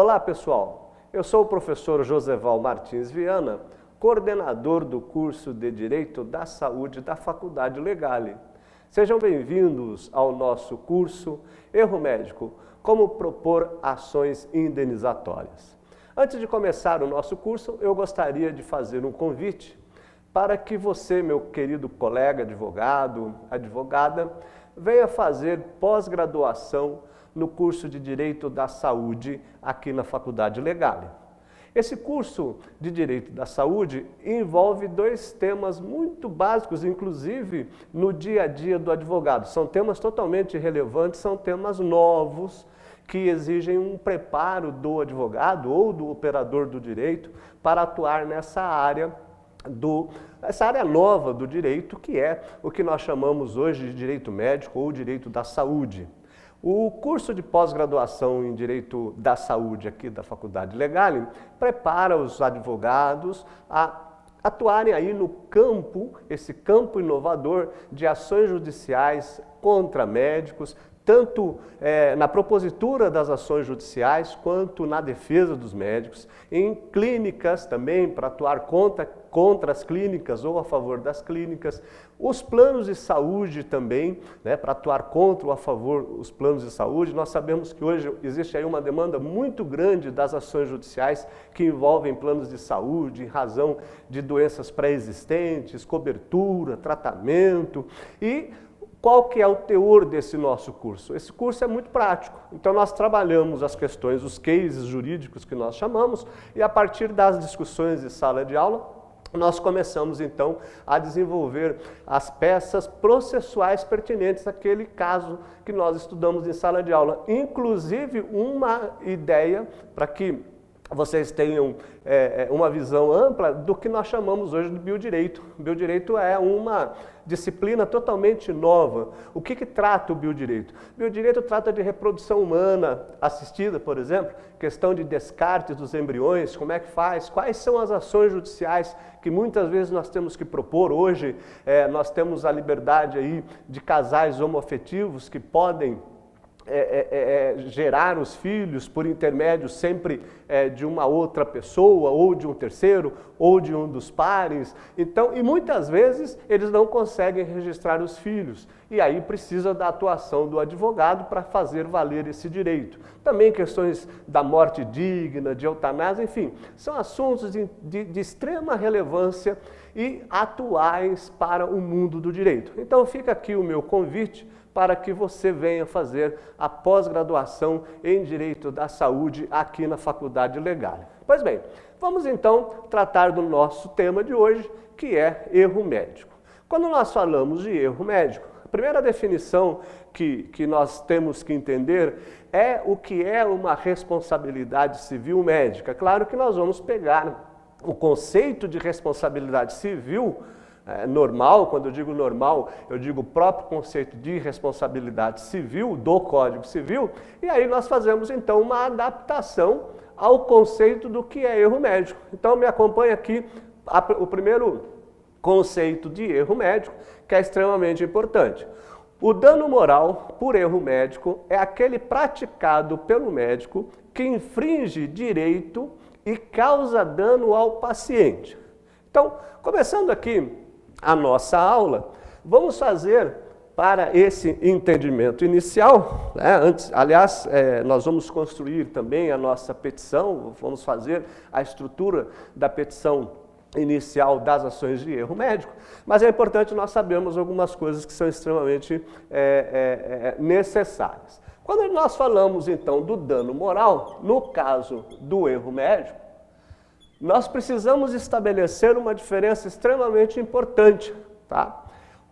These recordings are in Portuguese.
Olá, pessoal. Eu sou o professor Joseval Martins Viana, coordenador do curso de Direito da Saúde da Faculdade Legale. Sejam bem-vindos ao nosso curso Erro Médico, como propor ações indenizatórias. Antes de começar o nosso curso, eu gostaria de fazer um convite para que você, meu querido colega advogado, advogada, venha fazer pós-graduação no curso de Direito da Saúde aqui na Faculdade Legale. Esse curso de Direito da Saúde envolve dois temas muito básicos, inclusive no dia a dia do advogado. São temas totalmente relevantes, são temas novos que exigem um preparo do advogado ou do operador do direito para atuar nessa área nova do direito, que é o que nós chamamos hoje de direito médico ou direito da saúde. O curso de pós-graduação em Direito da Saúde aqui da Faculdade Legale prepara os advogados a atuarem aí no campo, esse campo inovador de ações judiciais contra médicos, tanto na propositura das ações judiciais quanto na defesa dos médicos, em clínicas também para atuar contra as clínicas ou a favor das clínicas, os planos de saúde também, para atuar contra ou a favor os planos de saúde. Nós sabemos que hoje existe aí uma demanda muito grande das ações judiciais que envolvem planos de saúde em razão de doenças pré-existentes, cobertura, tratamento e qual que é o teor desse nosso curso? Esse curso é muito prático, então nós trabalhamos as questões, os cases jurídicos que nós chamamos, e a partir das discussões de sala de aula, nós começamos então a desenvolver as peças processuais pertinentes àquele caso que nós estudamos em sala de aula. Inclusive uma ideia para que vocês tenham uma visão ampla do que nós chamamos hoje de biodireito. Biodireito é uma disciplina totalmente nova. O que trata o biodireito? Biodireito trata de reprodução humana assistida, por exemplo, questão de descarte dos embriões, como é que faz, quais são as ações judiciais que muitas vezes nós temos que propor. Hoje nós temos a liberdade aí de casais homoafetivos que podem gerar os filhos por intermédio sempre de uma outra pessoa, ou de um terceiro, ou de um dos pares. Então, e muitas vezes eles não conseguem registrar os filhos, e aí precisa da atuação do advogado para fazer valer esse direito. Também questões da morte digna, de eutanásia, enfim, são assuntos de extrema relevância e atuais para o mundo do direito. Então fica aqui o meu convite para que você venha fazer a pós-graduação em Direito da Saúde aqui na Faculdade Legale. Pois bem, vamos então tratar do nosso tema de hoje, que é erro médico. Quando nós falamos de erro médico, a primeira definição que nós temos que entender é o que é uma responsabilidade civil médica. Claro que nós vamos pegar o conceito de responsabilidade civil normal. Quando eu digo normal, eu digo o próprio conceito de responsabilidade civil do Código Civil, e aí nós fazemos então uma adaptação ao conceito do que é erro médico. Então me acompanha aqui o primeiro conceito de erro médico, que é extremamente importante. O dano moral por erro médico é aquele praticado pelo médico que infringe direito e causa dano ao paciente. Então, começando aqui a nossa aula, vamos fazer, para esse entendimento inicial, nós vamos construir também a nossa petição, vamos fazer a estrutura da petição inicial das ações de erro médico, mas é importante nós sabermos algumas coisas que são extremamente necessárias. Quando nós falamos então do dano moral, no caso do erro médico, nós precisamos estabelecer uma diferença extremamente importante, tá?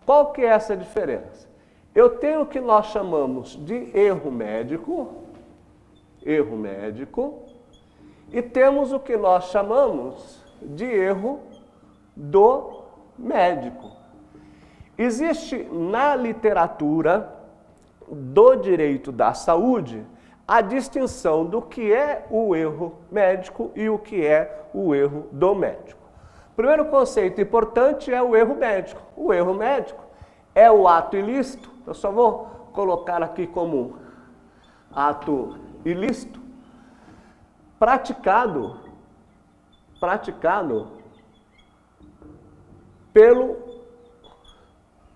Qual que é essa diferença? Eu tenho o que nós chamamos de erro médico, e temos o que nós chamamos de erro do médico. Existe na literatura do direito da saúde a distinção do que é o erro médico e o que é o erro do médico. O primeiro conceito importante é o erro médico. O erro médico é o ato ilícito, eu só vou colocar aqui como ato ilícito, praticado pelo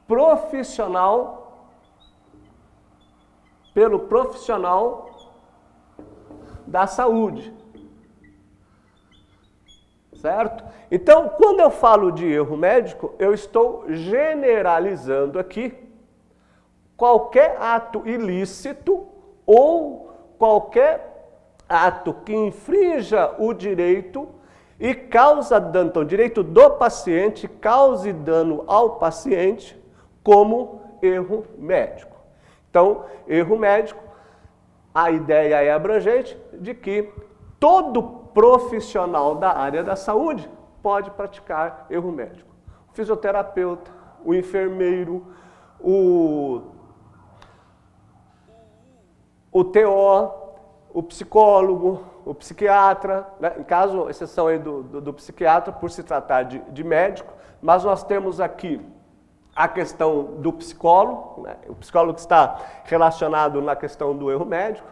profissional da saúde. Certo? Então, quando eu falo de erro médico, eu estou generalizando aqui qualquer ato ilícito ou qualquer ato que infrinja o direito e causa dano, então, o direito do paciente cause dano ao paciente como erro médico. Então, erro médico, a ideia é abrangente de que todo profissional da área da saúde pode praticar erro médico. O fisioterapeuta, o enfermeiro, o TO, o psicólogo, o psiquiatra, né? Em caso, exceção aí do psiquiatra, por se tratar de médico, mas nós temos aqui a questão do psicólogo, né? O psicólogo está relacionado na questão do erro médico,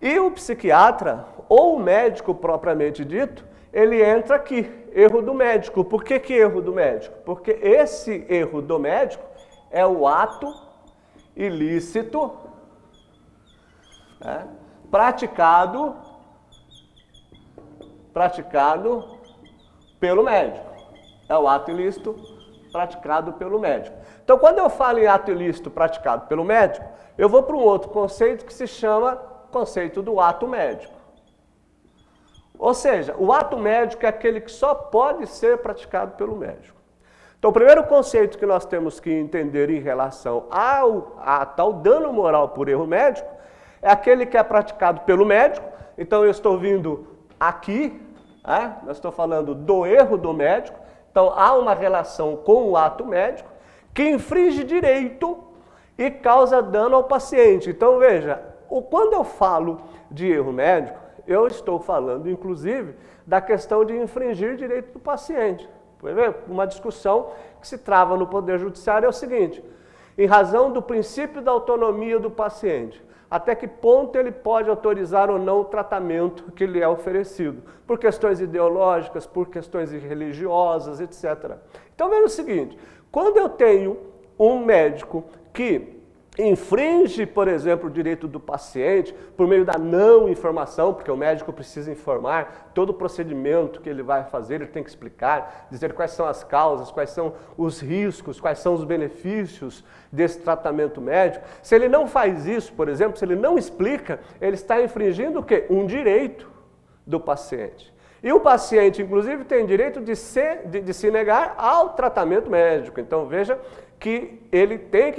e o psiquiatra, ou o médico propriamente dito, ele entra aqui, erro do médico. Por que erro do médico? Porque esse erro do médico é o ato ilícito, né, praticado pelo médico. É o ato ilícito praticado pelo médico. Então, quando eu falo em ato ilícito praticado pelo médico, eu vou para um outro conceito que se chama conceito do ato médico. Ou seja, o ato médico é aquele que só pode ser praticado pelo médico. Então, o primeiro conceito que nós temos que entender em relação a tal dano moral por erro médico é aquele que é praticado pelo médico. Então, eu estou vindo aqui, nós estou falando do erro do médico. Então, há uma relação com o ato médico que infringe direito e causa dano ao paciente. Então, veja, quando eu falo de erro médico, eu estou falando, inclusive, da questão de infringir direito do paciente. Uma discussão que se trava no Poder Judiciário é o seguinte: em razão do princípio da autonomia do paciente, até que ponto ele pode autorizar ou não o tratamento que lhe é oferecido, por questões ideológicas, por questões religiosas, etc. Então, veja o seguinte: quando eu tenho um médico que infringe, por exemplo, o direito do paciente por meio da não informação, porque o médico precisa informar todo o procedimento que ele vai fazer, ele tem que explicar, dizer quais são as causas, quais são os riscos, quais são os benefícios desse tratamento médico. Se ele não faz isso, por exemplo, se ele não explica, ele está infringindo o quê? Um direito do paciente. E o paciente, inclusive, tem direito de se negar ao tratamento médico. Então, veja que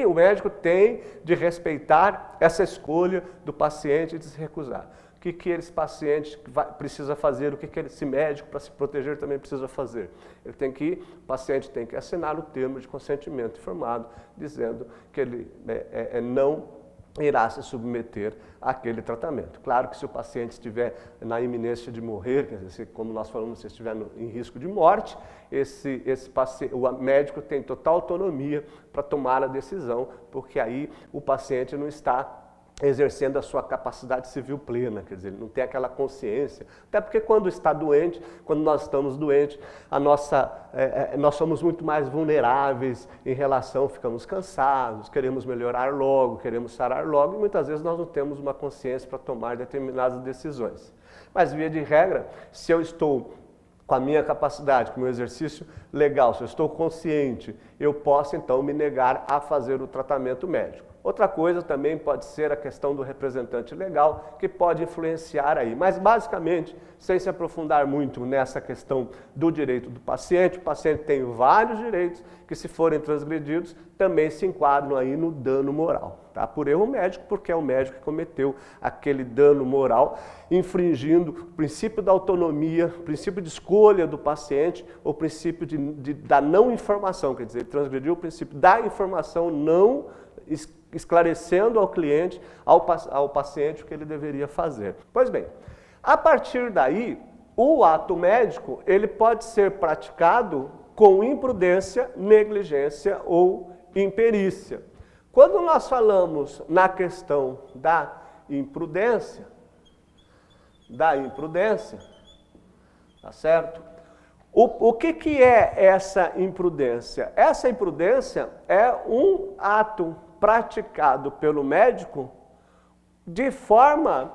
o médico tem de respeitar essa escolha do paciente de se recusar. O que esse paciente precisa fazer, o que esse médico, para se proteger, também precisa fazer. O paciente tem que assinar o termo de consentimento informado, dizendo que ele não irá se submeter àquele tratamento. Claro que se o paciente estiver na iminência de morrer, quer dizer, como nós falamos, se estiver em risco de morte, o médico tem total autonomia para tomar a decisão, porque aí o paciente não está exercendo a sua capacidade civil plena, quer dizer, ele não tem aquela consciência, até porque quando está doente, quando nós estamos doentes, nós somos muito mais vulneráveis em relação, ficamos cansados, queremos melhorar logo, queremos sarar logo, e muitas vezes nós não temos uma consciência para tomar determinadas decisões. Mas, via de regra, se eu estou com a minha capacidade, com o meu exercício legal, se eu estou consciente, eu posso então me negar a fazer o tratamento médico. Outra coisa também pode ser a questão do representante legal, que pode influenciar aí. Mas, basicamente, sem se aprofundar muito nessa questão do direito do paciente, o paciente tem vários direitos que, se forem transgredidos, também se enquadram aí no dano moral. Tá? Por erro médico, porque é o médico que cometeu aquele dano moral, infringindo o princípio da autonomia, o princípio de escolha do paciente, o princípio da não informação, quer dizer, transgrediu o princípio da informação não esclarecendo ao cliente, ao paciente, o que ele deveria fazer. Pois bem, a partir daí, o ato médico ele pode ser praticado com imprudência, negligência ou imperícia. Quando nós falamos na questão da imprudência, da imprudência, tá certo? O que é essa imprudência? Essa imprudência é um ato praticado pelo médico de forma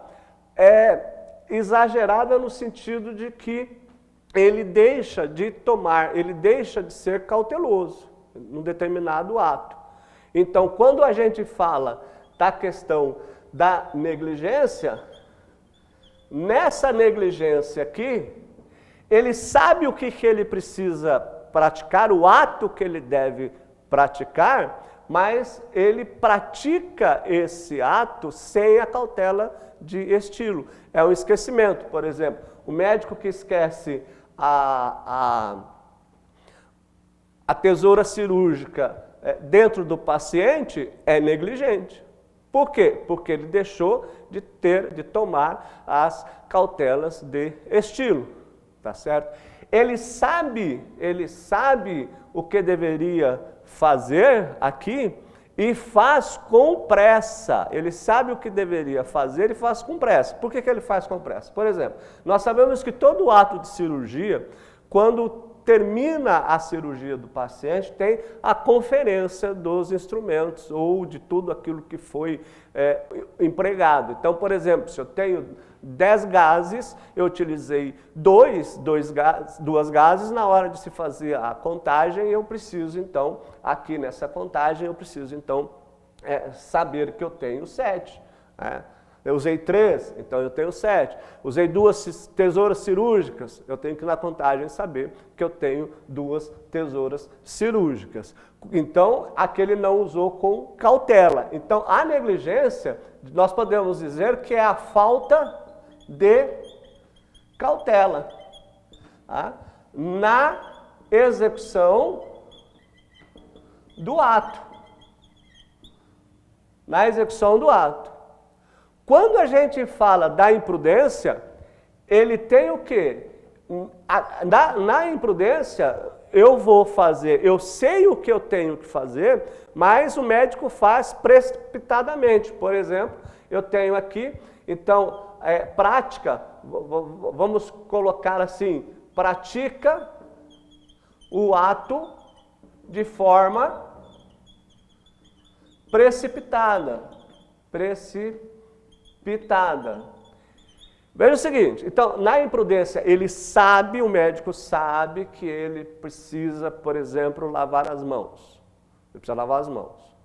exagerada no sentido de que ele deixa de tomar, ele deixa de ser cauteloso num determinado ato. Então, quando a gente fala da questão da negligência, nessa negligência aqui, ele sabe o que ele precisa praticar, o ato que ele deve praticar, mas ele pratica esse ato sem a cautela de estilo. É um esquecimento, por exemplo. O médico que esquece a tesoura cirúrgica dentro do paciente é negligente. Por quê? Porque ele deixou de tomar as cautelas de estilo, tá certo? Ele sabe o que deveria fazer aqui e faz com pressa. Ele sabe o que deveria fazer e faz com pressa. Por que ele faz com pressa? Por exemplo, nós sabemos que todo ato de cirurgia, quando termina a cirurgia do paciente, tem a conferência dos instrumentos ou de tudo aquilo que foi empregado. Então, por exemplo, se eu tenho 10 gases, eu utilizei duas gases na hora de se fazer a contagem, eu preciso então, aqui nessa contagem, eu preciso então saber que eu tenho 7. Eu usei 3, então eu tenho 7. Usei 2 tesouras cirúrgicas, eu tenho que na contagem saber que eu tenho 2 tesouras cirúrgicas. Então, aquele não usou com cautela. Então, a negligência, nós podemos dizer que é a falta de cautela na execução do ato. Na execução do ato. Quando a gente fala da imprudência, ele tem o quê? Na imprudência, eu sei o que eu tenho que fazer, mas o médico faz precipitadamente. Por exemplo, eu tenho aqui, então, prática, vamos colocar assim, pratica o ato de forma precipitada. Veja o seguinte, então, na imprudência, o médico sabe que ele precisa, por exemplo, lavar as mãos. Ele precisa lavar as mãos.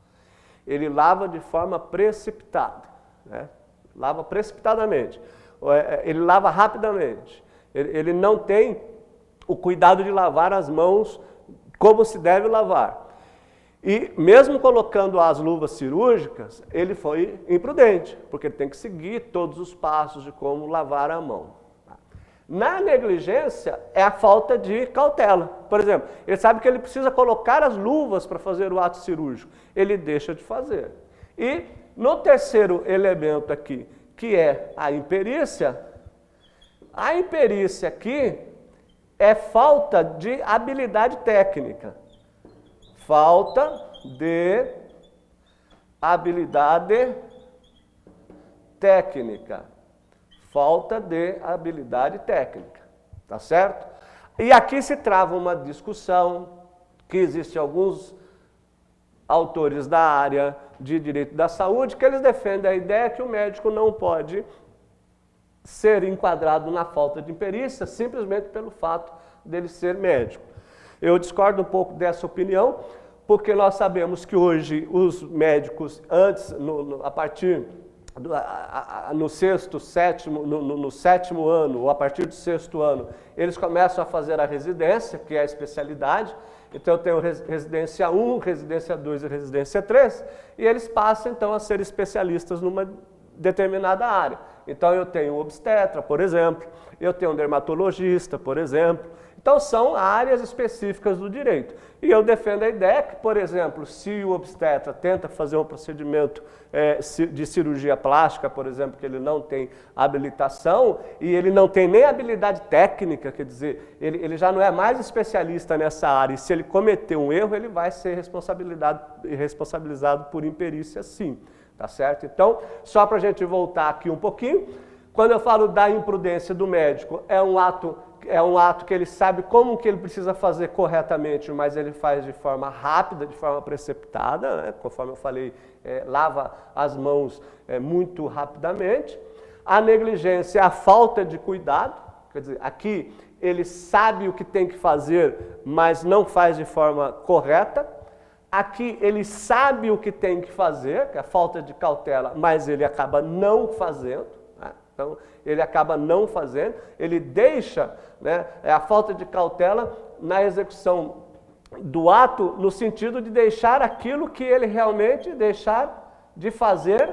Ele lava de forma precipitada, lava precipitadamente. Ele lava rapidamente. Ele não tem o cuidado de lavar as mãos como se deve lavar. E mesmo colocando as luvas cirúrgicas, ele foi imprudente, porque ele tem que seguir todos os passos de como lavar a mão. Na negligência, é a falta de cautela. Por exemplo, ele sabe que ele precisa colocar as luvas para fazer o ato cirúrgico. Ele deixa de fazer. E no terceiro elemento aqui, que é a imperícia aqui é falta de habilidade técnica. Falta de habilidade técnica. Falta de habilidade técnica. Tá certo? E aqui se trava uma discussão que existe alguns autores da área de direito da saúde que eles defendem a ideia que o médico não pode ser enquadrado na falta de imperícia simplesmente pelo fato dele ser médico. Eu discordo um pouco dessa opinião, porque nós sabemos que hoje os médicos, antes, a partir no sétimo ano, ou a partir do 6º ano, eles começam a fazer a residência, que é a especialidade. Então eu tenho residência 1, residência 2 e residência 3, e eles passam então a ser especialistas numa determinada área. Então eu tenho um obstetra, por exemplo, eu tenho um dermatologista, por exemplo. Então são áreas específicas do direito. E eu defendo a ideia que, por exemplo, se o obstetra tenta fazer um procedimento de cirurgia plástica, por exemplo, que ele não tem habilitação e ele não tem nem habilidade técnica, quer dizer, ele já não é mais especialista nessa área, e se ele cometer um erro, ele vai ser responsabilizado por imperícia sim, tá certo? Então, só para a gente voltar aqui um pouquinho, Quando eu falo da imprudência do médico, é um ato que ele sabe como que ele precisa fazer corretamente, mas ele faz de forma rápida, de forma precipitada, né? Conforme eu falei, lava as mãos muito rapidamente. A negligência é a falta de cuidado, quer dizer, aqui ele sabe o que tem que fazer, mas não faz de forma correta. Aqui ele sabe o que tem que fazer, que é a falta de cautela, mas ele acaba não fazendo. Né? Então, ele acaba não fazendo, ele deixa, né, a falta de cautela na execução do ato, no sentido de deixar aquilo que ele realmente deixar de fazer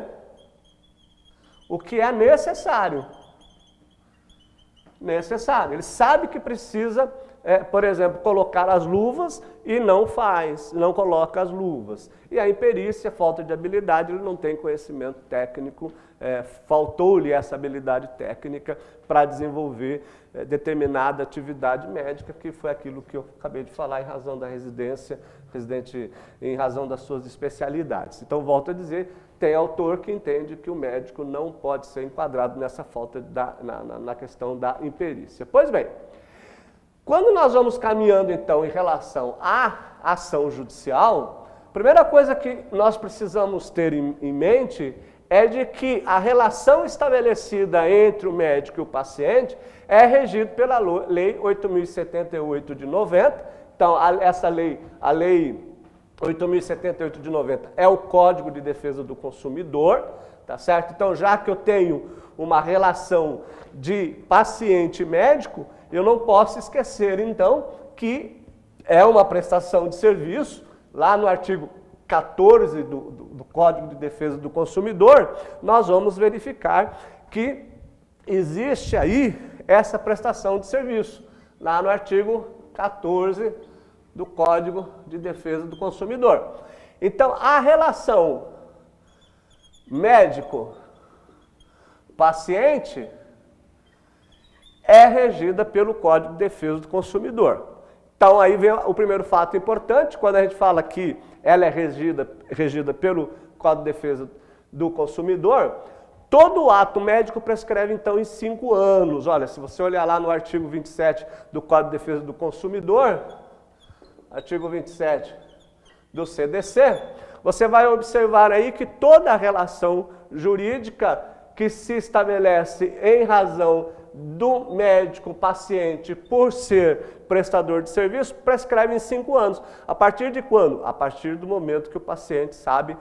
o que é necessário. Ele sabe que precisa, por exemplo, colocar as luvas e não faz, não coloca as luvas. E a imperícia, falta de habilidade, ele não tem conhecimento técnico, faltou-lhe essa habilidade técnica para desenvolver determinada atividade médica, que foi aquilo que eu acabei de falar em razão da residente em razão das suas especialidades. Então, volto a dizer, tem autor que entende que o médico não pode ser enquadrado nessa falta na questão da imperícia. Pois bem, quando nós vamos caminhando, então, em relação à ação judicial, a primeira coisa que nós precisamos ter em mente é de que a relação estabelecida entre o médico e o paciente é regida pela Lei 8.078 de 90. Então, essa lei, a Lei 8.078 de 90, é o Código de Defesa do Consumidor, tá certo? Então, já que eu tenho uma relação de paciente e médico, eu não posso esquecer, então, que é uma prestação de serviço, lá no artigo 14 do Código de Defesa do Consumidor, nós vamos verificar que existe aí essa prestação de serviço, lá no artigo 14 do Código de Defesa do Consumidor. Então, a relação médico-paciente é regida pelo Código de Defesa do Consumidor. Então, aí vem o primeiro fato importante, quando a gente fala que ela é regida pelo Código de Defesa do Consumidor, todo ato médico prescreve, então, em 5 anos. Olha, se você olhar lá no artigo 27 do Código de Defesa do Consumidor, artigo 27 do CDC, você vai observar aí que toda a relação jurídica que se estabelece em razão do médico-paciente por ser prestador de serviço prescreve em 5 anos. A partir de quando? A partir do momento que o paciente sabe,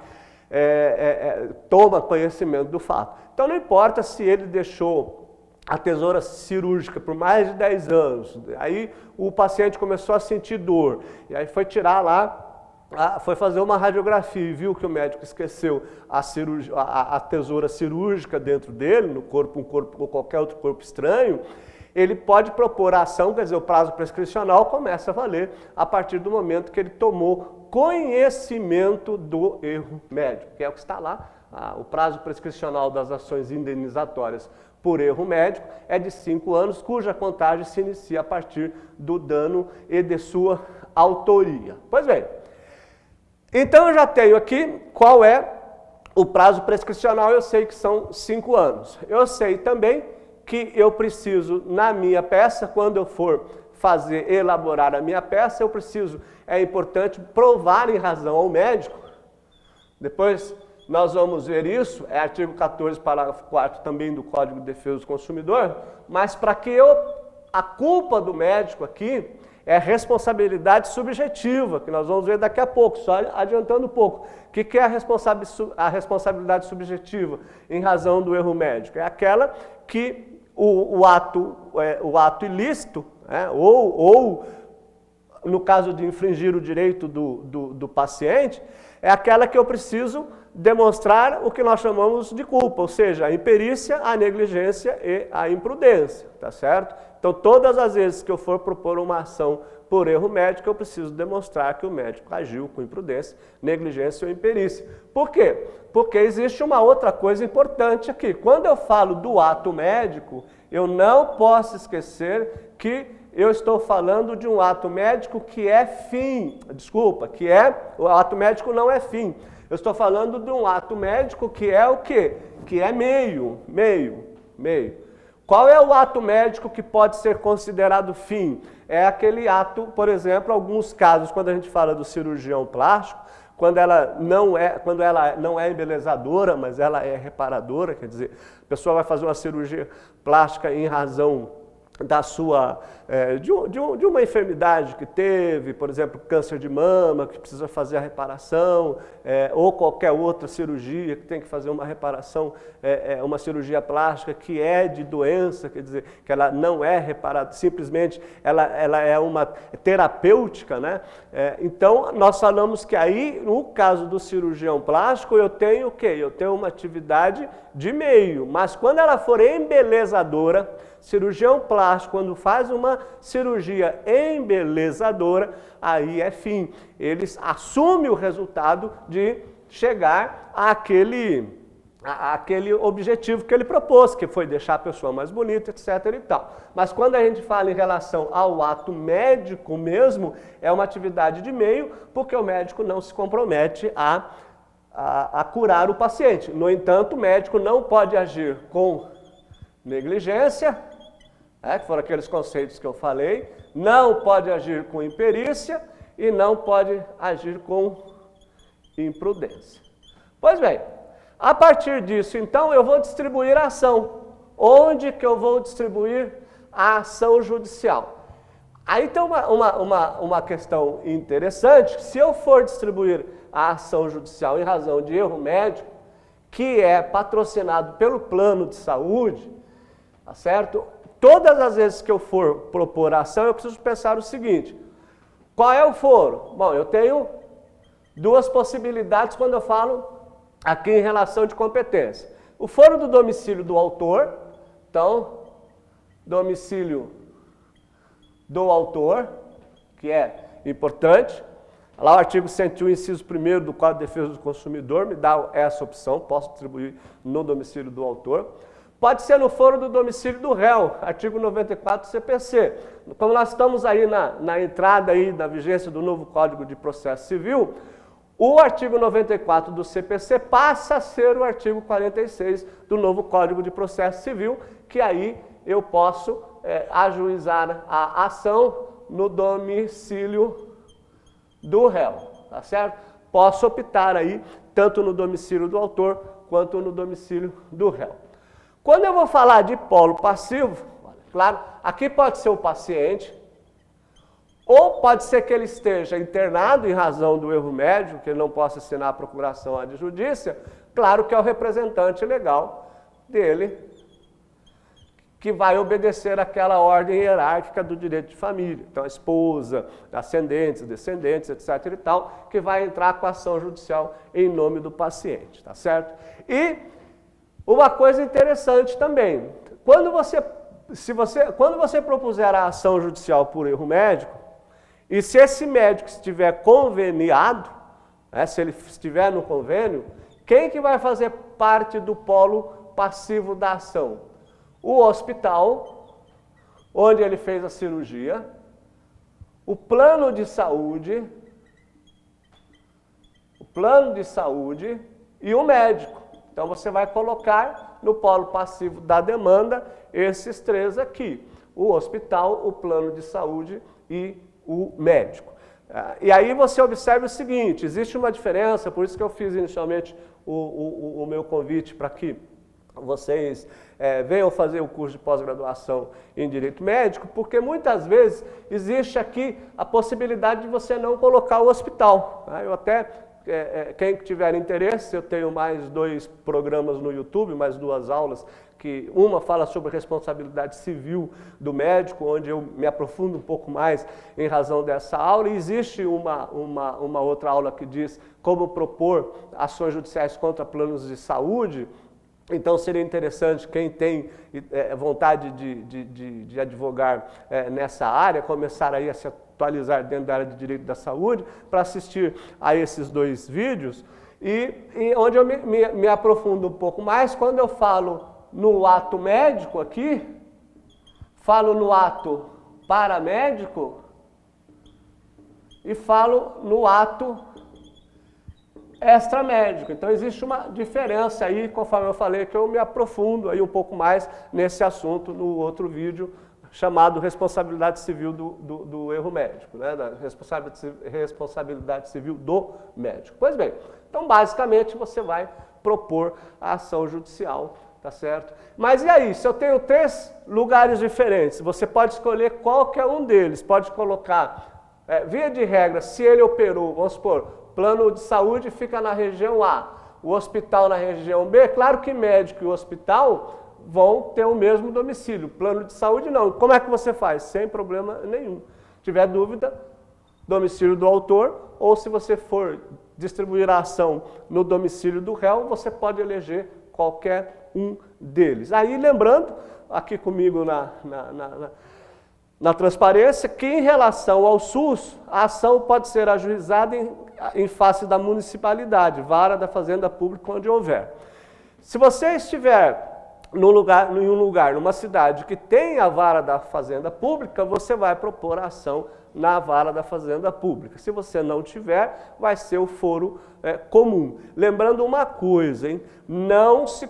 toma conhecimento do fato. Então não importa se ele deixou a tesoura cirúrgica por mais de 10 anos, aí o paciente começou a sentir dor, e aí foi tirar lá, foi fazer uma radiografia e viu que o médico esqueceu a tesoura cirúrgica dentro dele, no corpo, um corpo ou qualquer outro corpo estranho, ele pode propor a ação, quer dizer, o prazo prescricional começa a valer a partir do momento que ele tomou conhecimento do erro médico, que é o que está lá, o prazo prescricional das ações indenizatórias por erro médico é de 5 anos, cuja contagem se inicia a partir do dano e de sua autoria. Pois bem, então eu já tenho aqui qual é o prazo prescricional, eu sei que são 5 anos. Eu sei também que eu preciso, na minha peça, quando eu for elaborar a minha peça, eu preciso, é importante provar em razão ao médico. Depois nós vamos ver isso, é artigo 14, parágrafo 4 também do Código de Defesa do Consumidor, mas para que a culpa do médico aqui é responsabilidade subjetiva, que nós vamos ver daqui a pouco, só adiantando um pouco. O que é a responsabilidade subjetiva em razão do erro médico? É aquela que o ato ilícito, ou no caso de infringir o direito do paciente, é aquela que eu preciso demonstrar o que nós chamamos de culpa, ou seja, a imperícia, a negligência e a imprudência, tá certo? Então, todas as vezes que eu for propor uma ação por erro médico, eu preciso demonstrar que o médico agiu com imprudência, negligência ou imperícia. Por quê? Porque existe uma outra coisa importante aqui. Quando eu falo do ato médico, eu não posso esquecer que eu estou falando de um ato médico que é fim, o ato médico não é fim. Eu estou falando de um ato médico que é o quê? Que é meio. meio. Qual é o ato médico que pode ser considerado fim? É aquele ato, por exemplo, alguns casos, quando a gente fala do cirurgião plástico, quando ela não é embelezadora, mas ela é reparadora, quer dizer, a pessoa vai fazer uma cirurgia plástica em razão da sua, de uma enfermidade que teve, por exemplo, câncer de mama, que precisa fazer a reparação, ou qualquer outra cirurgia que tem que fazer uma reparação, uma cirurgia plástica que é de doença, quer dizer, que ela não é reparada, simplesmente ela é uma terapêutica, né? Então, nós falamos que aí, no caso do cirurgião plástico, eu tenho o quê? Eu tenho uma atividade de meio, mas quando ela for embelezadora, cirurgião plástico, quando faz uma cirurgia embelezadora, aí é fim. Eles assumem o resultado de chegar àquele objetivo que ele propôs, que foi deixar a pessoa mais bonita, etc. e tal. Mas quando a gente fala em relação ao ato médico mesmo, é uma atividade de meio, porque o médico não se compromete a curar o paciente. No entanto, o médico não pode agir com negligência, que foram aqueles conceitos que eu falei, não pode agir com imperícia e não pode agir com imprudência. Pois bem, a partir disso, então, eu vou distribuir a ação. Onde que eu vou distribuir a ação judicial? Aí tem uma questão interessante, se eu for distribuir a ação judicial em razão de erro médico, que é patrocinado pelo plano de saúde, tá certo? Todas as vezes que eu for propor a ação, eu preciso pensar o seguinte: qual é o foro? Bom, eu tenho duas possibilidades quando eu falo aqui em relação de competência. O foro do domicílio do autor, então, domicílio do autor, que é importante. Lá o artigo 101, inciso 1º do Código de Defesa do Consumidor me dá essa opção, posso distribuir no domicílio do autor. Pode ser no foro do domicílio do réu, artigo 94 do CPC. Como nós estamos aí na entrada aí da vigência do novo Código de Processo Civil, o artigo 94 do CPC passa a ser o artigo 46 do novo Código de Processo Civil, que aí eu posso ajuizar a ação no domicílio do réu, tá certo? Posso optar aí tanto no domicílio do autor quanto no domicílio do réu. Quando eu vou falar de polo passivo, claro, aqui pode ser o paciente, ou pode ser que ele esteja internado em razão do erro médico, que ele não possa assinar a procuração adjudícia, claro que é o representante legal dele, que vai obedecer àquela ordem hierárquica do direito de família. Então, a esposa, ascendentes, descendentes, etc. e tal, que vai entrar com a ação judicial em nome do paciente, tá certo? E uma coisa interessante também, quando você propuser a ação judicial por erro médico, e se esse médico estiver conveniado, se ele estiver no convênio, quem que vai fazer parte do polo passivo da ação? O hospital, onde ele fez a cirurgia, o plano de saúde e o médico. Então, você vai colocar no polo passivo da demanda esses três aqui: o hospital, o plano de saúde e o médico. E aí você observa o seguinte: existe uma diferença, por isso que eu fiz inicialmente o meu convite para que vocês venham fazer o curso de pós-graduação em Direito Médico, porque muitas vezes existe aqui a possibilidade de você não colocar o hospital. Eu até... quem tiver interesse, eu tenho mais 2 programas no YouTube, mais 2 aulas, que uma fala sobre responsabilidade civil do médico, onde eu me aprofundo um pouco mais em razão dessa aula, e existe uma outra aula que diz como propor ações judiciais contra planos de saúde. Então seria interessante quem tem vontade de advogar nessa área, começar aí a se atualizar dentro da área de direito da saúde, para assistir a esses 2 vídeos, e onde eu me aprofundo um pouco mais. Quando eu falo no ato médico aqui, falo no ato paramédico e falo no ato extramédico. Então existe uma diferença aí, conforme eu falei, que eu me aprofundo aí um pouco mais nesse assunto no outro vídeo, chamado responsabilidade civil do erro médico, né? Da responsabilidade civil do médico. Pois bem, então basicamente você vai propor a ação judicial, tá certo? Mas e aí, se eu tenho 3 lugares diferentes, você pode escolher qualquer um deles, pode colocar, via de regra, se ele operou, vamos supor, plano de saúde fica na região A, o hospital na região B, claro que médico e hospital vão ter o mesmo domicílio, plano de saúde não. Como é que você faz? Sem problema nenhum. Se tiver dúvida, domicílio do autor, ou se você for distribuir a ação no domicílio do réu, você pode eleger qualquer um deles. Aí lembrando, aqui comigo na transparência, que em relação ao SUS, a ação pode ser ajuizada em face da municipalidade, vara da Fazenda Pública, onde houver. Se você estiver em um lugar, numa cidade que tem a vara da Fazenda Pública, você vai propor a ação na vara da Fazenda Pública. Se você não tiver, vai ser o foro comum. Lembrando uma coisa, hein? Não se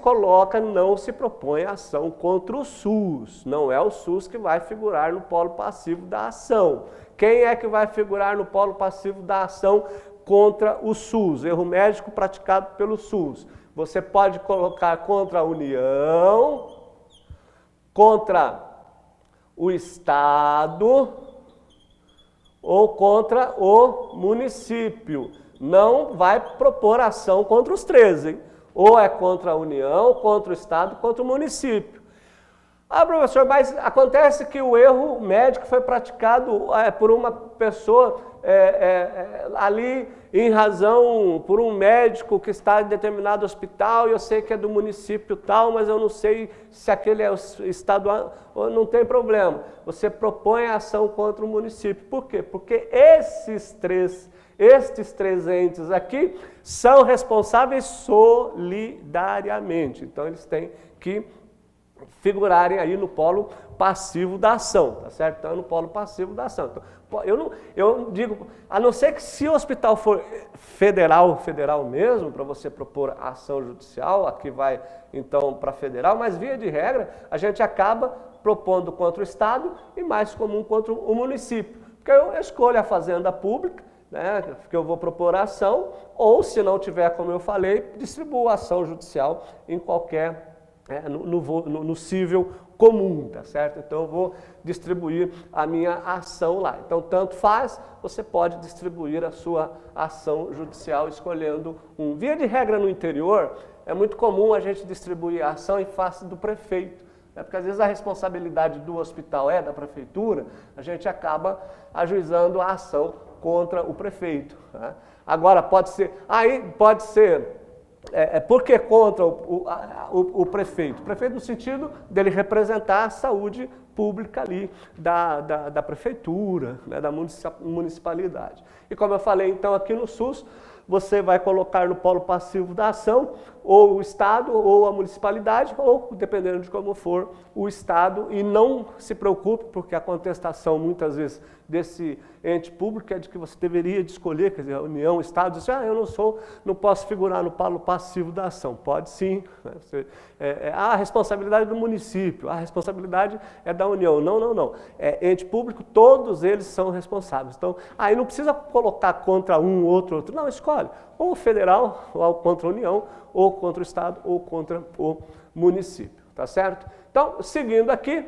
propõe ação contra o SUS. Não é o SUS que vai figurar no polo passivo da ação. Quem é que vai figurar no polo passivo da ação contra o SUS? Erro médico praticado pelo SUS. Você pode colocar contra a União, contra o Estado ou contra o município. Não vai propor ação contra os 13, hein? Ou é contra a União, contra o Estado, contra o município. Ah, professor, mas acontece que o erro médico foi praticado por uma pessoa ali em razão, por um médico que está em determinado hospital, e eu sei que é do município tal, mas eu não sei se aquele é o estadual, não tem problema. Você propõe a ação contra o município. Por quê? Porque estes três entes aqui são responsáveis solidariamente. Então eles têm que figurarem aí no polo passivo da ação, tá certo? Então, no polo passivo da ação. Então, eu digo, a não ser que se o hospital for federal mesmo, para você propor ação judicial, aqui vai então para federal, mas via de regra, a gente acaba propondo contra o Estado e mais comum contra o município. Porque eu escolho a Fazenda Pública, né, que eu vou propor a ação, ou se não tiver, como eu falei, distribuo a ação judicial em qualquer no cível comum, tá certo? Então eu vou distribuir a minha ação lá. Então tanto faz, você pode distribuir a sua ação judicial escolhendo um. Via de regra no interior, é muito comum a gente distribuir a ação em face do prefeito, né? Porque às vezes a responsabilidade do hospital é da prefeitura, a gente acaba ajuizando a ação contra o prefeito, né? Agora pode ser, por que contra o prefeito? O prefeito no sentido dele representar a saúde pública ali da prefeitura, né, da municipalidade. E como eu falei, então, aqui no SUS, você vai colocar no polo passivo da ação ou o Estado ou a municipalidade, ou, dependendo de como for, o Estado. E não se preocupe, porque a contestação, muitas vezes, desse ente público é de que você deveria escolher, quer dizer, a União, o Estado, diz, eu não posso figurar no polo passivo da ação. Pode sim. Né? A responsabilidade do município, a responsabilidade é da União. Não. Ente público, todos eles são responsáveis. Então, aí não precisa colocar contra um, outro. Não, escolhe. Ou o federal, ou contra a União, ou contra o Estado, ou contra o município. Tá certo? Então, seguindo aqui,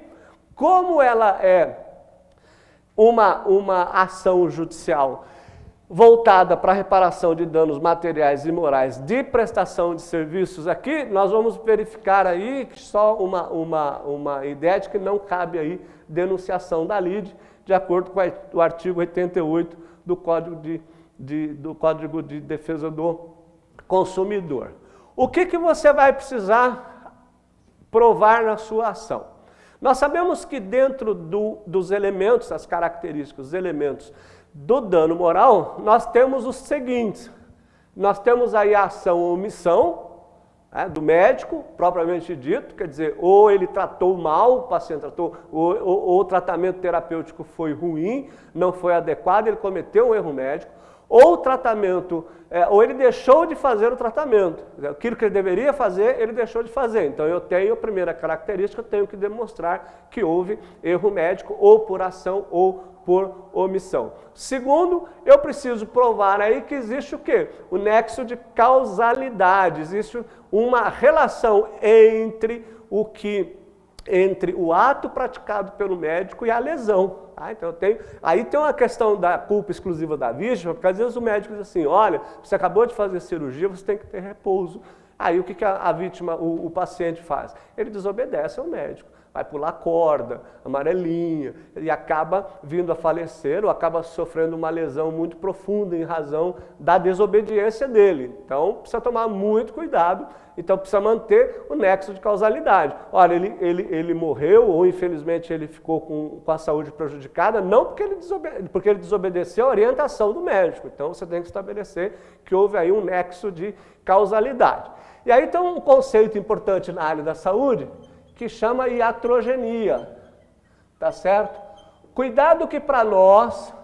como ela é uma ação judicial voltada para a reparação de danos materiais e morais de prestação de serviços aqui, nós vamos verificar aí só uma ideia de que não cabe aí denunciação da lide, de acordo com o artigo 88 do Código de Defesa do Consumidor. O que você vai precisar provar na sua ação? Nós sabemos que dentro dos elementos, as características, os elementos do dano moral, nós temos os seguintes. Nós temos aí a ação ou omissão, do médico, propriamente dito, quer dizer, ou ele tratou mal, o paciente tratou, ou o tratamento terapêutico foi ruim, não foi adequado, ele cometeu um erro médico, ou o tratamento, ou ele deixou de fazer o tratamento. Aquilo que ele deveria fazer, ele deixou de fazer. Então eu tenho a primeira característica, eu tenho que demonstrar que houve erro médico ou por ação ou por omissão. Segundo, eu preciso provar aí que existe o quê? O nexo de causalidade, existe uma relação entre o ato praticado pelo médico e a lesão. Tá? Então aí tem uma questão da culpa exclusiva da vítima, porque às vezes o médico diz assim, olha, você acabou de fazer cirurgia, você tem que ter repouso. Aí o que a vítima, o paciente faz? Ele desobedece ao médico. Vai pular corda, amarelinha, e acaba vindo a falecer ou acaba sofrendo uma lesão muito profunda em razão da desobediência dele. Então, precisa tomar muito cuidado, então precisa manter o nexo de causalidade. Olha, ele morreu ou infelizmente ele ficou com a saúde prejudicada, não porque ele desobedeceu a orientação do médico. Então, você tem que estabelecer que houve aí um nexo de causalidade. E aí tem um conceito importante na área da saúde, que chama iatrogenia, tá certo? Cuidado que para nós,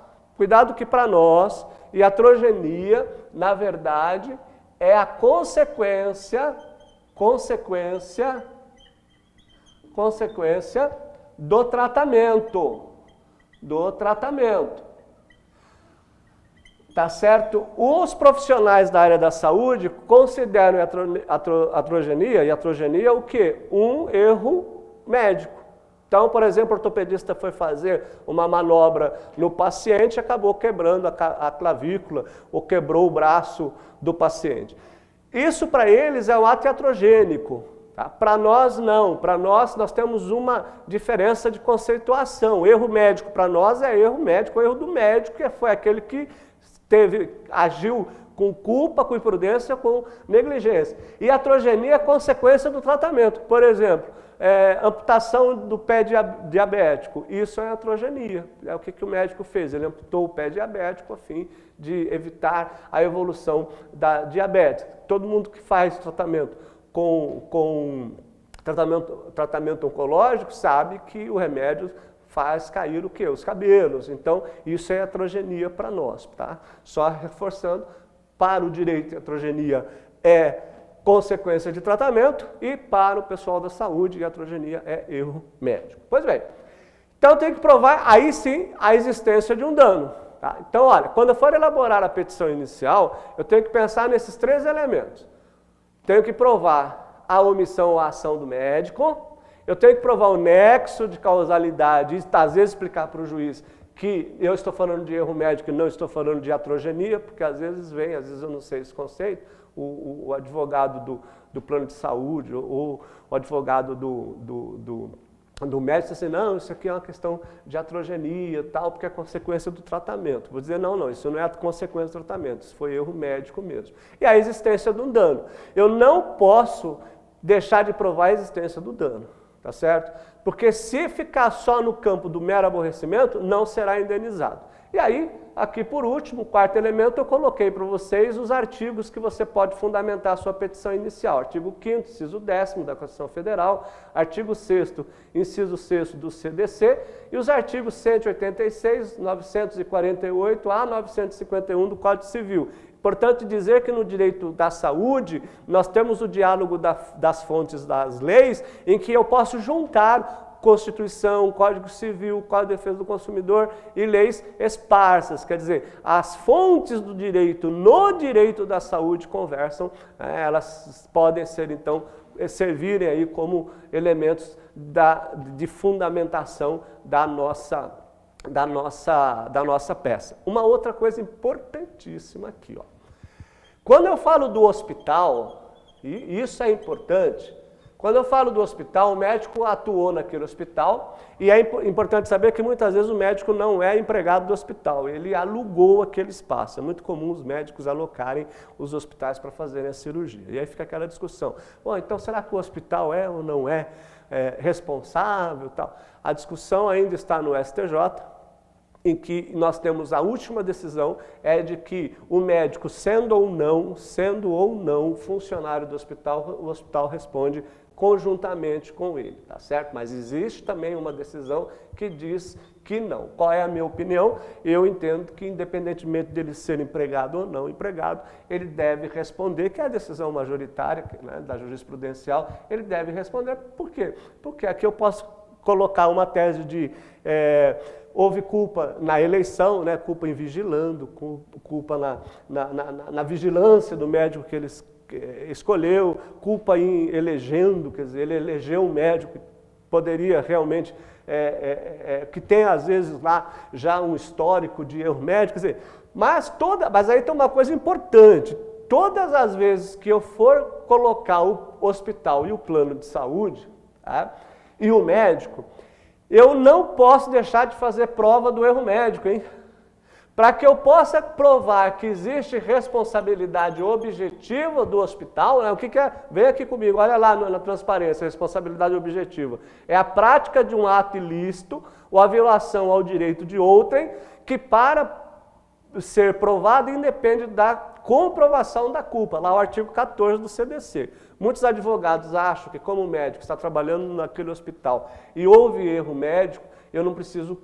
iatrogenia, na verdade, é a consequência do tratamento, tá certo? Os profissionais da área da saúde consideram iatrogenia o quê? Um erro médico. Então, por exemplo, o ortopedista foi fazer uma manobra no paciente e acabou quebrando a clavícula ou quebrou o braço do paciente. Isso para eles é um ato iatrogênico. Tá? Para nós não, para nós temos uma diferença de conceituação. Erro médico para nós é erro médico, o erro do médico que foi aquele que agiu com culpa, com imprudência, com negligência. E a iatrogenia é consequência do tratamento. Por exemplo, amputação do pé diabético. Isso é iatrogenia. É o que o médico fez. Ele amputou o pé diabético a fim de evitar a evolução da diabetes. Todo mundo que faz tratamento com tratamento oncológico sabe que o remédio faz cair o quê? Os cabelos. Então, isso é iatrogenia para nós, tá? Só reforçando, para o direito, a iatrogenia é consequência de tratamento e para o pessoal da saúde, iatrogenia é erro médico. Pois bem, então eu tenho que provar, aí sim, a existência de um dano. Tá? Então, olha, quando eu for elaborar a petição inicial, eu tenho que pensar nesses três elementos. Tenho que provar a omissão ou a ação do médico, eu tenho que provar o nexo de causalidade e, às vezes, explicar para o juiz que eu estou falando de erro médico e não estou falando de iatrogenia, porque às vezes eu não sei esse conceito, o advogado do plano de saúde ou o advogado do médico diz assim, não, isso aqui é uma questão de iatrogenia e tal, porque é consequência do tratamento. Vou dizer, não, isso não é consequência do tratamento, isso foi erro médico mesmo. E a existência de um dano. Eu não posso deixar de provar a existência do dano. Tá certo? Porque se ficar só no campo do mero aborrecimento, não será indenizado. E aí, aqui por último, o quarto elemento, eu coloquei para vocês os artigos que você pode fundamentar a sua petição inicial. Artigo 5º, inciso 10º da Constituição Federal, artigo 6º, inciso 6º do CDC e os artigos 186, 948 a 951 do Código Civil. Importante dizer que no direito da saúde, nós temos o diálogo das fontes das leis, em que eu posso juntar Constituição, Código Civil, Código de Defesa do Consumidor e leis esparsas. Quer dizer, as fontes do direito no direito da saúde conversam, elas podem ser, então, servirem aí como elementos de fundamentação da nossa peça. Uma outra coisa importantíssima aqui, ó. Quando eu falo do hospital, e isso é importante, quando eu falo do hospital, o médico atuou naquele hospital, e é importante saber que muitas vezes o médico não é empregado do hospital, ele alugou aquele espaço. É muito comum os médicos alocarem os hospitais para fazerem a cirurgia. E aí fica aquela discussão, bom, então será que o hospital é ou não é responsável? Tal? A discussão ainda está no STJ, em que nós temos a última decisão, é de que o médico, sendo ou não funcionário do hospital, o hospital responde conjuntamente com ele, tá certo? Mas existe também uma decisão que diz que não. Qual é a minha opinião? Eu entendo que, independentemente dele ser empregado ou não empregado, ele deve responder, que é a decisão majoritária, né, da jurisprudencial, ele deve responder. Por quê? Porque aqui eu posso colocar uma tese de houve culpa na eleição, né, culpa em vigilando, culpa na vigilância do médico que ele escolheu, culpa em elegendo, quer dizer, ele elegeu um médico que poderia realmente, que tem às vezes lá já um histórico de erro médico, quer dizer, mas aí tem uma coisa importante, todas as vezes que eu for colocar o hospital e o plano de saúde, tá, e o médico, eu não posso deixar de fazer prova do erro médico, hein? Para que eu possa provar que existe responsabilidade objetiva do hospital, né? O que é? Vem aqui comigo, olha lá na transparência, responsabilidade objetiva. É a prática de um ato ilícito ou a violação ao direito de outrem, que para ser provado independe da comprovação da culpa, lá o artigo 14 do CDC. Muitos advogados acham que, como o médico está trabalhando naquele hospital e houve erro médico, eu não preciso,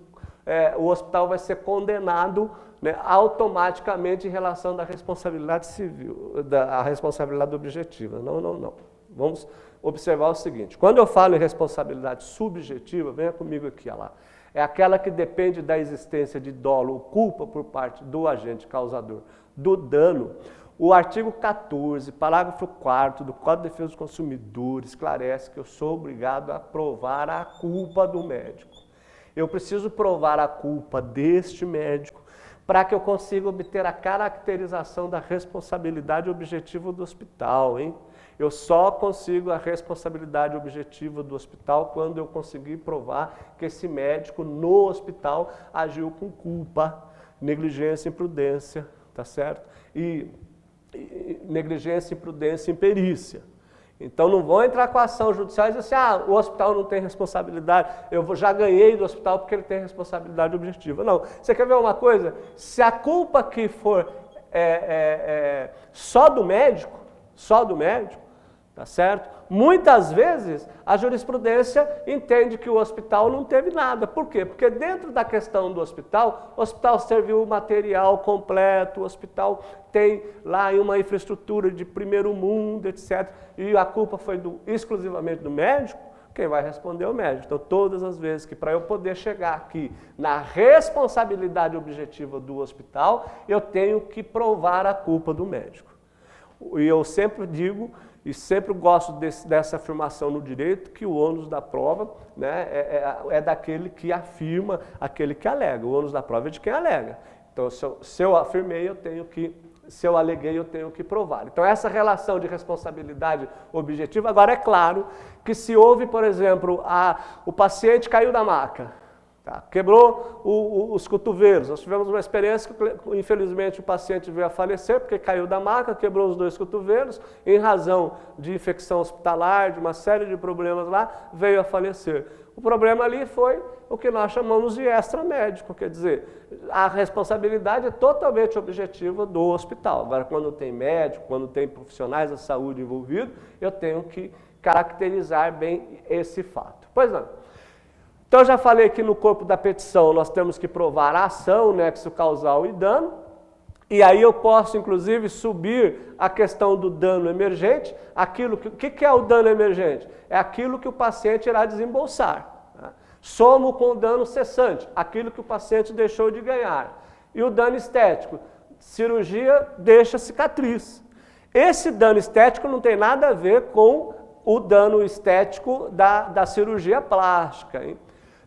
o hospital vai ser condenado, né, automaticamente em relação da responsabilidade civil, da responsabilidade objetiva. Não, não, não. Vamos observar o seguinte, quando eu falo em responsabilidade subjetiva, venha comigo aqui, olha lá, é aquela que depende da existência de dolo ou culpa por parte do agente causador do dano. O artigo 14, parágrafo 4º do Código de Defesa do Consumidor esclarece que eu sou obrigado a provar a culpa do médico. Eu preciso provar a culpa deste médico para que eu consiga obter a caracterização da responsabilidade objetiva do hospital, hein? Eu só consigo a responsabilidade objetiva do hospital quando eu conseguir provar que esse médico no hospital agiu com culpa, negligência, imprudência, tá certo? E negligência, imprudência e imperícia. Então não vão entrar com a ação judicial e dizer assim, o hospital não tem responsabilidade, eu já ganhei do hospital porque ele tem responsabilidade objetiva. Não, você quer ver uma coisa? Se a culpa aqui for só do médico, tá certo? Muitas vezes a jurisprudência entende que o hospital não teve nada. Por quê? Porque dentro da questão do hospital, o hospital serviu o material completo, o hospital tem lá uma infraestrutura de primeiro mundo, etc. E a culpa foi exclusivamente do médico, quem vai responder é o médico. Então, todas as vezes que para eu poder chegar aqui na responsabilidade objetiva do hospital, eu tenho que provar a culpa do médico. E eu sempre digo, e sempre gosto dessa afirmação no direito, que o ônus da prova, né, é daquele que afirma, aquele que alega. O ônus da prova é de quem alega. Então, se eu afirmei, se eu aleguei, eu tenho que provar. Então, essa relação de responsabilidade objetiva, agora é claro que se houve, por exemplo, o paciente caiu da maca, tá, quebrou os cotovelos. Nós tivemos uma experiência que, infelizmente, o paciente veio a falecer porque caiu da maca, quebrou os 2 cotovelos, em razão de infecção hospitalar, de uma série de problemas lá, veio a falecer. O problema ali foi o que nós chamamos de extramédico, quer dizer, a responsabilidade é totalmente objetiva do hospital. Agora, quando tem médico, quando tem profissionais da saúde envolvidos, eu tenho que caracterizar bem esse fato. Pois não. Então, eu já falei que no corpo da petição nós temos que provar a ação, nexo causal e dano. E aí eu posso, inclusive, subir a questão do dano emergente. O que é o dano emergente? É aquilo que o paciente irá desembolsar. Né? Somo com o dano cessante, aquilo que o paciente deixou de ganhar. E o dano estético? Cirurgia deixa cicatriz. Esse dano estético não tem nada a ver com o dano estético da cirurgia plástica, hein?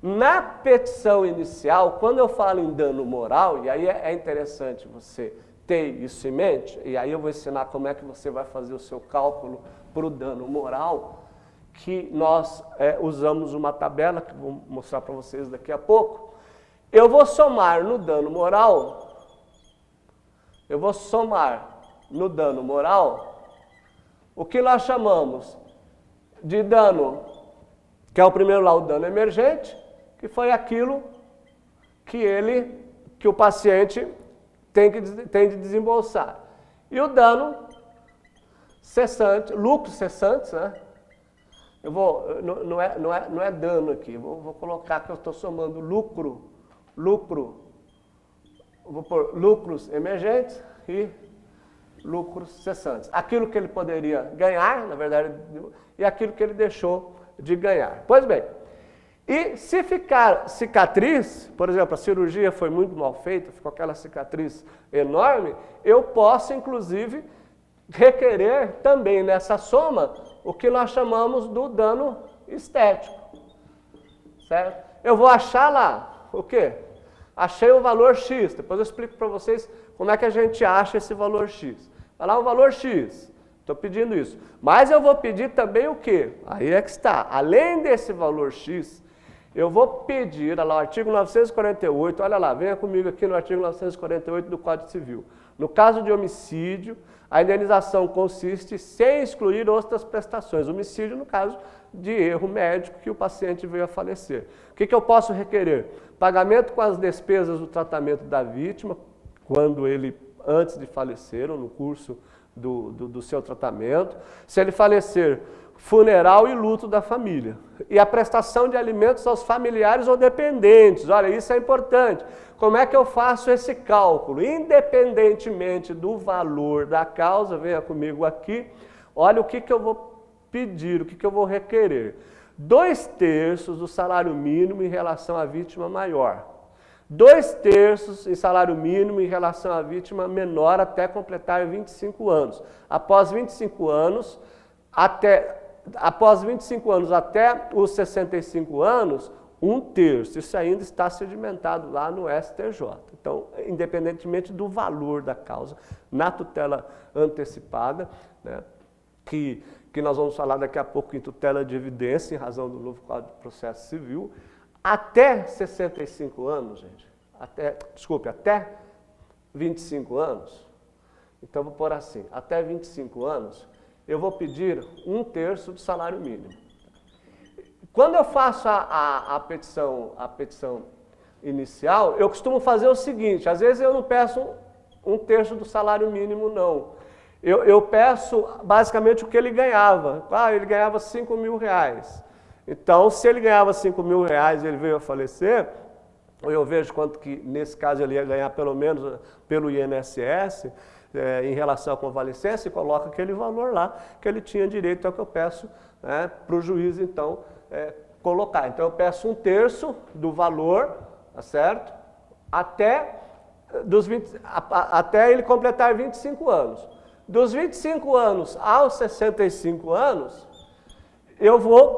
Na petição inicial, quando eu falo em dano moral, e aí é interessante você ter isso em mente, e aí eu vou ensinar como é que você vai fazer o seu cálculo para o dano moral, que nós usamos uma tabela, que vou mostrar para vocês daqui a pouco. Eu vou somar no dano moral, o que nós chamamos de dano, que é o primeiro lá, o dano emergente, que foi aquilo que o paciente tem de desembolsar. E o dano cessante, lucros cessantes, né, eu vou, não é dano aqui, vou colocar que eu estou somando lucro, vou pôr lucros emergentes e lucros cessantes. Aquilo que ele poderia ganhar, na verdade, e aquilo que ele deixou de ganhar. Pois bem, e se ficar cicatriz, por exemplo, a cirurgia foi muito mal feita, ficou aquela cicatriz enorme, eu posso, inclusive, requerer também nessa soma o que nós chamamos do dano estético, certo? Eu vou achar lá o quê? Achei o valor X, depois eu explico para vocês como é que a gente acha esse valor X. Vai lá o valor X, estou pedindo isso. Mas eu vou pedir também o quê? Aí é que está, além desse valor X, eu vou pedir, olha lá, o artigo 948, olha lá, venha comigo aqui no artigo 948 do Código Civil. No caso de homicídio, a indenização consiste sem excluir outras prestações. Homicídio, no caso de erro médico que o paciente veio a falecer. O que eu posso requerer? Pagamento com as despesas do tratamento da vítima, quando ele, antes de falecer ou no curso do seu tratamento. Se ele falecer, funeral e luto da família. E a prestação de alimentos aos familiares ou dependentes. Olha, isso é importante. Como é que eu faço esse cálculo? Independentemente do valor da causa, venha comigo aqui, olha o que eu vou pedir, o que eu vou requerer. 2/3 do salário mínimo em relação à vítima maior. 2/3 em salário mínimo em relação à vítima menor até completar 25 anos. Após 25 anos até os 65 anos, 1/3. Isso ainda está sedimentado lá no STJ. Então, independentemente do valor da causa, na tutela antecipada, né, que nós vamos falar daqui a pouco em tutela de evidência, em razão do novo Código de Processo Civil, até 65 anos, gente, até 25 anos, então vou pôr assim, até 25 anos, eu vou pedir 1/3 do salário mínimo. Quando eu faço a petição inicial, eu costumo fazer o seguinte, às vezes eu não peço 1/3 do salário mínimo, não. Eu peço basicamente o que ele ganhava. Ele ganhava 5 mil reais. Então, se ele ganhava 5 mil reais e ele veio a falecer, eu vejo quanto que, nesse caso, ele ia ganhar pelo menos pelo INSS, em relação à convalescência, e coloca aquele valor lá que ele tinha direito, é o que eu peço, né, para o juiz, então, colocar. Então, eu peço 1/3 do valor, tá certo? Até ele completar 25 anos. Dos 25 anos aos 65 anos, eu vou,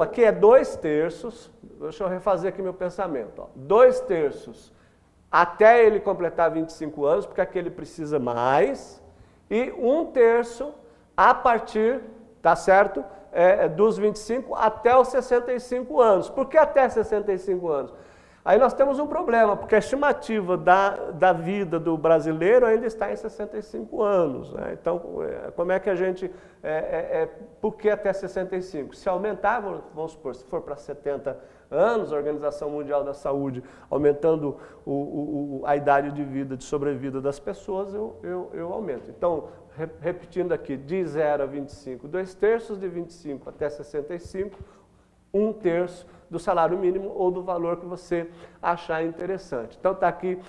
aqui é 2/3, deixa eu refazer aqui meu pensamento, ó, 2/3 até ele completar 25 anos, porque aqui ele precisa mais, e 1/3 a partir, tá certo, dos 25 até os 65 anos. Por que até 65 anos? Aí nós temos um problema, porque a estimativa da vida do brasileiro ainda está em 65 anos. Né? Então, como é que a gente... por que até 65? Se aumentar, vamos supor, se for para 70 anos, a Organização Mundial da Saúde aumentando a idade de vida, de sobrevida das pessoas, eu aumento. Então, repetindo aqui, de 0 a 25, 2/3 de 25 até 65, 1/3 do salário mínimo ou do valor que você achar interessante. Então está aqui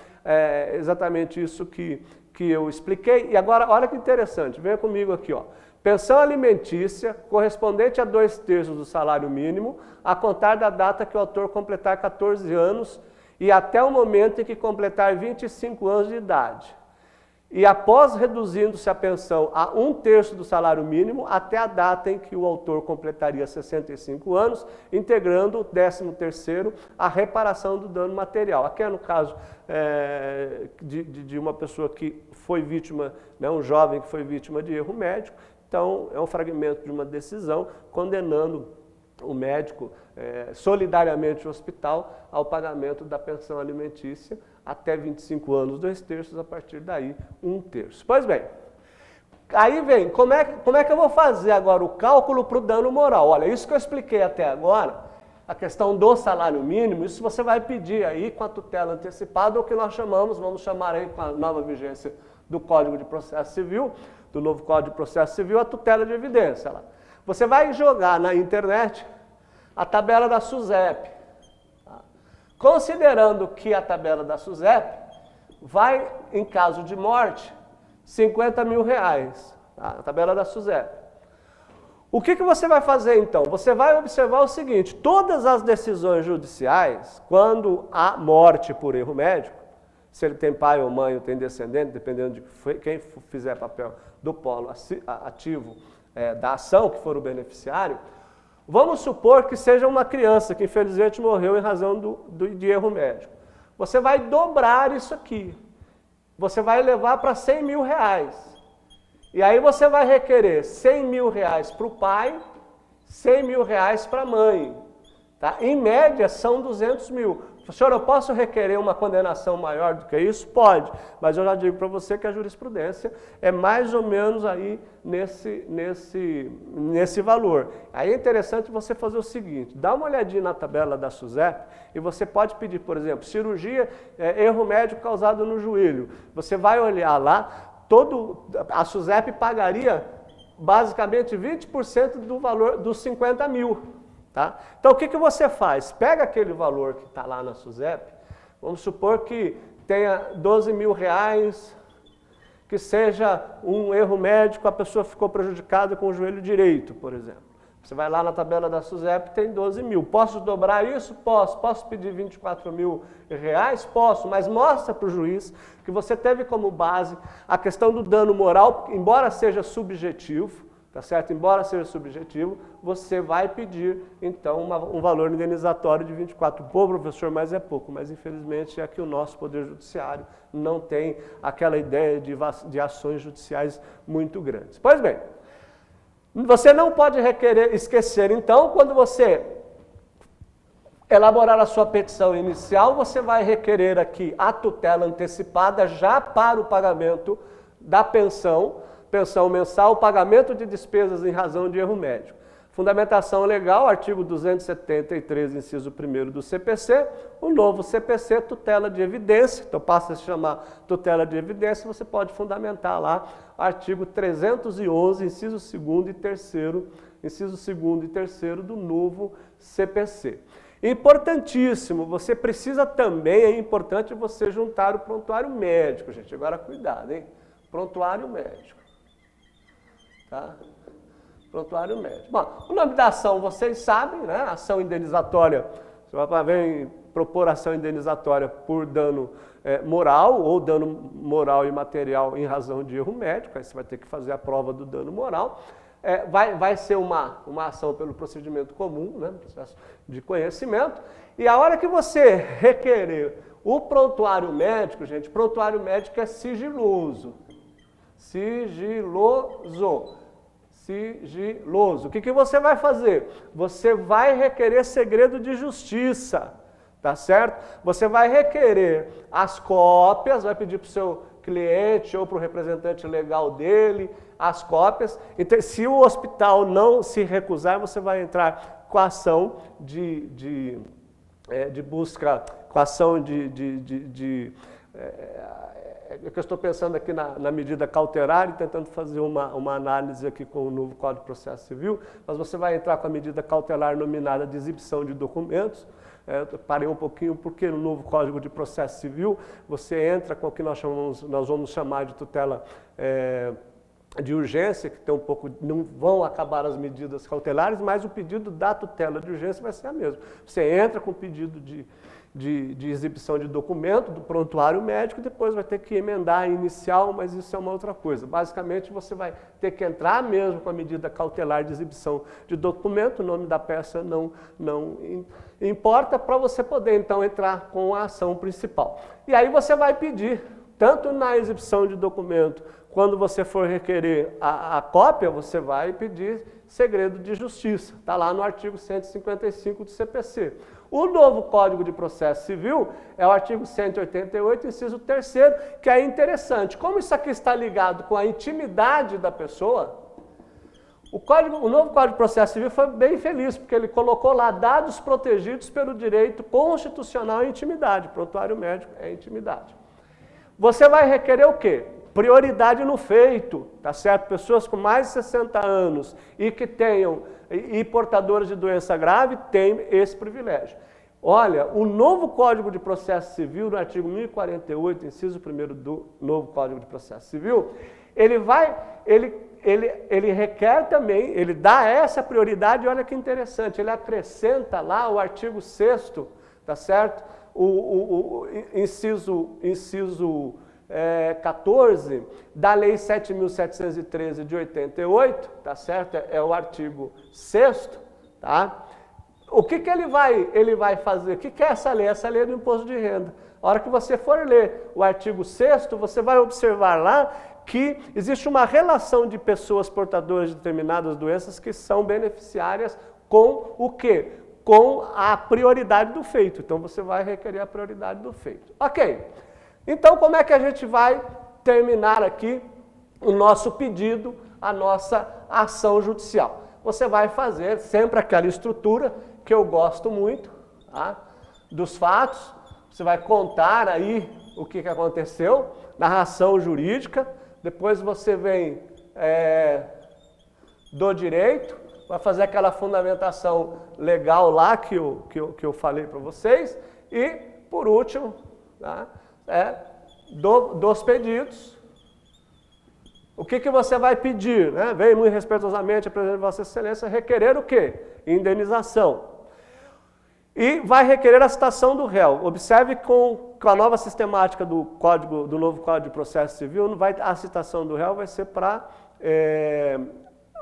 exatamente isso que eu expliquei. E agora, olha que interessante, venha comigo aqui, ó. Pensão alimentícia correspondente a 2/3 do salário mínimo, a contar da data que o autor completar 14 anos e até o momento em que completar 25 anos de idade. E após reduzindo-se a pensão a 1/3 do salário mínimo, até a data em que o autor completaria 65 anos, integrando o 13º, a reparação do dano material. Aqui é no caso de uma pessoa que foi vítima, né, um jovem que foi vítima de erro médico, então é um fragmento de uma decisão condenando o médico, solidariamente o hospital, ao pagamento da pensão alimentícia, até 25 anos, 2/3, a partir daí, 1/3. Pois bem, aí vem, como é que eu vou fazer agora o cálculo para o dano moral? Olha, isso que eu expliquei até agora, a questão do salário mínimo, isso você vai pedir aí com a tutela antecipada, ou que nós chamamos, vamos chamar aí com a nova vigência do Código de Processo Civil, do novo Código de Processo Civil, a tutela de evidência. Lá. Você vai jogar na internet a tabela da SUSEP. Tá? Considerando que a tabela da SUSEP vai, em caso de morte, R$50 mil. Tá? A tabela da SUSEP. O que você vai fazer então? Você vai observar o seguinte, todas as decisões judiciais, quando há morte por erro médico, se ele tem pai ou mãe ou tem descendente, dependendo de quem fizer papel do polo ativo da ação, que for o beneficiário, vamos supor que seja uma criança que infelizmente morreu em razão de erro médico. Você vai dobrar isso aqui, você vai levar para R$100 mil. E aí você vai requerer R$100 mil para o pai, R$100 mil para a mãe. Tá? Em média, são R$200 mil. Senhor, eu posso requerer uma condenação maior do que isso? Pode, mas eu já digo para você que a jurisprudência é mais ou menos aí nesse valor. Aí é interessante você fazer o seguinte, dá uma olhadinha na tabela da SUSEP e você pode pedir, por exemplo, cirurgia, erro médico causado no joelho. Você vai olhar lá, a SUSEP pagaria basicamente 20% do valor dos 50 mil. Tá? Então, o que você faz? Pega aquele valor que está lá na SUSEP, vamos supor que tenha R$12 mil, que seja um erro médico, a pessoa ficou prejudicada com o joelho direito, por exemplo. Você vai lá na tabela da SUSEP, tem 12 mil. Posso dobrar isso? Posso. Posso pedir R$24 mil? Posso, mas mostra para o juiz que você teve como base a questão do dano moral, embora seja subjetivo, tá certo? Embora seja subjetivo, você vai pedir, então, um valor indenizatório de 24. Pô, professor, mas é pouco. Mas, infelizmente, é que o nosso Poder Judiciário não tem aquela ideia de ações judiciais muito grandes. Pois bem, você não pode esquecer, então, quando você elaborar a sua petição inicial, você vai requerer aqui a tutela antecipada já para o pagamento da pensão mensal, o pagamento de despesas em razão de erro médico. Fundamentação legal, artigo 273, inciso 1º do CPC, o novo CPC, tutela de evidência, então passa a se chamar tutela de evidência, você pode fundamentar lá, artigo 311, inciso 2º e 3º do novo CPC. Importantíssimo, você precisa também, é importante você juntar o prontuário médico, gente, agora cuidado, hein? Prontuário médico. Tá? Prontuário médico. Bom, o nome da ação vocês sabem, né? Ação indenizatória, você vai ver propor ação indenizatória por dano moral ou dano moral e material em razão de erro médico, aí você vai ter que fazer a prova do dano moral. Vai ser uma ação pelo procedimento comum, né? Processo de conhecimento, e a hora que você requerer o prontuário médico, gente, prontuário médico é sigiloso. Sigiloso. O que você vai fazer? Você vai requerer segredo de justiça, tá certo? Você vai requerer as cópias, vai pedir para o seu cliente ou para o representante legal dele as cópias. Então, se o hospital não se recusar, você vai entrar com a ação de busca, com a ação eu estou pensando aqui na medida cautelar e tentando fazer uma análise aqui com o novo Código de Processo Civil, mas você vai entrar com a medida cautelar nominada de exibição de documentos. Eu parei um pouquinho porque no novo Código de Processo Civil você entra com o que nós vamos chamar de tutela de urgência, que tem um pouco, não vão acabar as medidas cautelares, mas o pedido da tutela de urgência vai ser a mesma. Você entra com o pedido de exibição de documento, do prontuário médico, depois vai ter que emendar a inicial, mas isso é uma outra coisa. Basicamente, você vai ter que entrar mesmo com a medida cautelar de exibição de documento, o nome da peça não importa, para você poder, então, entrar com a ação principal. E aí você vai pedir, tanto na exibição de documento, quando você for requerer a cópia, você vai pedir segredo de justiça. Está lá no artigo 155 do CPC. O novo Código de Processo Civil é o artigo 188, inciso 3º, que é interessante. Como isso aqui está ligado com a intimidade da pessoa, o novo Código de Processo Civil foi bem feliz, porque ele colocou lá dados protegidos pelo direito constitucional à intimidade. Prontuário médico é intimidade. Você vai requerer o quê? prioridade no feito, tá certo? Pessoas com mais de 60 anos e que tenham, e portadores de doença grave, têm esse privilégio. Olha, o novo Código de Processo Civil, no artigo 1048, inciso 1º do novo Código de Processo Civil, ele requer também, ele dá essa prioridade, olha que interessante, ele acrescenta lá o artigo 6º, tá certo? O inciso 14 da Lei 7.713 de 88, tá certo? É o artigo 6º, tá? O que ele vai fazer? O que é essa lei? Essa lei é do imposto de renda. A hora que você for ler o artigo 6º, você vai observar lá que existe uma relação de pessoas portadoras de determinadas doenças que são beneficiárias com o quê? Com a prioridade do feito. Então, você vai requerer a prioridade do feito. Ok. Então, como é que a gente vai terminar aqui o nosso pedido, a nossa ação judicial? Você vai fazer sempre aquela estrutura que eu gosto muito, tá? Dos fatos. Você vai contar aí o que aconteceu, narração jurídica. Depois você vem do direito, vai fazer aquela fundamentação legal lá que eu falei para vocês. E, por último, tá? Dos pedidos. O que você vai pedir? Né? Vem muito respeitosamente a presidente de Vossa Excelência requerer o quê? Indenização. E vai requerer a citação do réu. Observe com a nova sistemática do novo Código de Processo Civil, a citação do réu vai ser para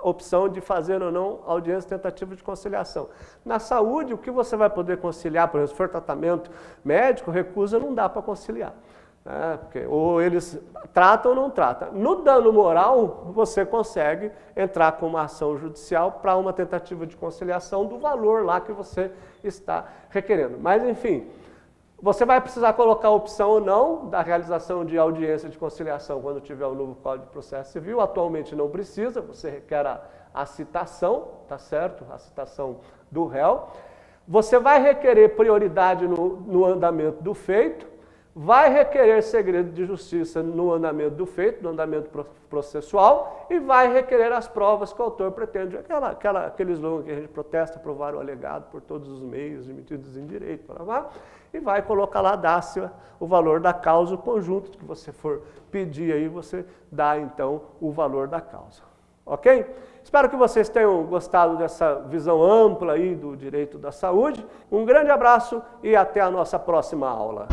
opção de fazer ou não audiência tentativa de conciliação. Na saúde, o que você vai poder conciliar, por exemplo, se for tratamento médico, recusa, não dá para conciliar. Porque ou eles tratam ou não tratam. No dano moral, você consegue entrar com uma ação judicial para uma tentativa de conciliação do valor lá que você está requerendo. Mas, enfim, você vai precisar colocar a opção ou não da realização de audiência de conciliação quando tiver o novo Código de Processo Civil. Atualmente não precisa, você requer a citação, tá certo? A citação do réu. Você vai requerer prioridade no andamento do feito. Vai requerer segredo de justiça no andamento do feito, no andamento processual, e vai requerer as provas que o autor pretende. Aquele slogan que a gente protesta, provar o alegado por todos os meios emitidos em direito, e vai colocar lá, dá-se o valor da causa, o conjunto que você for pedir aí, você dá então o valor da causa. Ok? Espero que vocês tenham gostado dessa visão ampla aí do direito da saúde. Um grande abraço e até a nossa próxima aula.